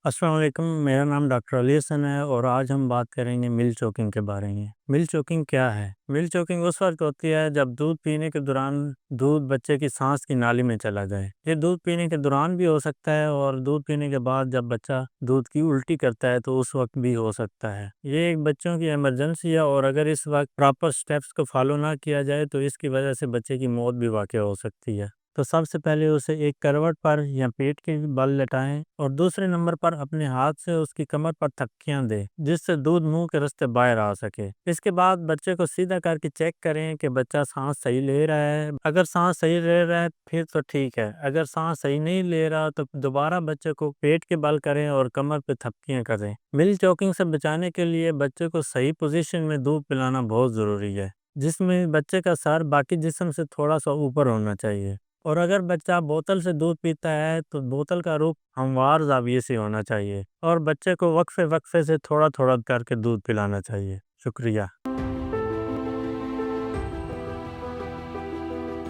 السلام علیکم، میرا نام ڈاکٹر علی حسن ہے اور آج ہم بات کریں گے مل چوکنگ کے بارے میں۔ مل چوکنگ کیا ہے؟ مل چوکنگ اس وقت ہوتی ہے جب دودھ پینے کے دوران دودھ بچے کی سانس کی نالی میں چلا جائے۔ یہ دودھ پینے کے دوران بھی ہو سکتا ہے اور دودھ پینے کے بعد جب بچہ دودھ کی الٹی کرتا ہے تو اس وقت بھی ہو سکتا ہے۔ یہ ایک بچوں کی ایمرجنسی ہے اور اگر اس وقت پراپر سٹیپس کو فالو نہ کیا جائے تو اس کی وجہ سے بچے کی موت بھی واقع ہو سکتی ہے۔ تو سب سے پہلے اسے ایک کروٹ پر یا پیٹ کے بل لٹائیں اور دوسرے نمبر پر اپنے ہاتھ سے اس کی کمر پر تھپکیاں دیں جس سے دودھ منہ کے راستے باہر آ سکے۔ اس کے بعد بچے کو سیدھا کر کے چیک کریں کہ بچہ سانس صحیح لے رہا ہے۔ اگر سانس صحیح لے رہا ہے پھر تو ٹھیک ہے، اگر سانس صحیح نہیں لے رہا تو دوبارہ بچے کو پیٹ کے بل کریں اور کمر پہ تھپکیاں کریں۔ مل چوکنگ سے بچانے کے لیے بچے کو صحیح پوزیشن میں دودھ پلانا بہت ضروری ہے، جس میں بچے کا سر باقی جسم سے تھوڑا سا اوپر ہونا چاہیے، اور اگر بچہ بوتل سے دودھ پیتا ہے تو بوتل کا رخ ہموار زاویے سے ہونا چاہیے اور بچے کو وقفے وقفے سے تھوڑا تھوڑا کر کے دودھ پلانا چاہیے۔ شکریہ۔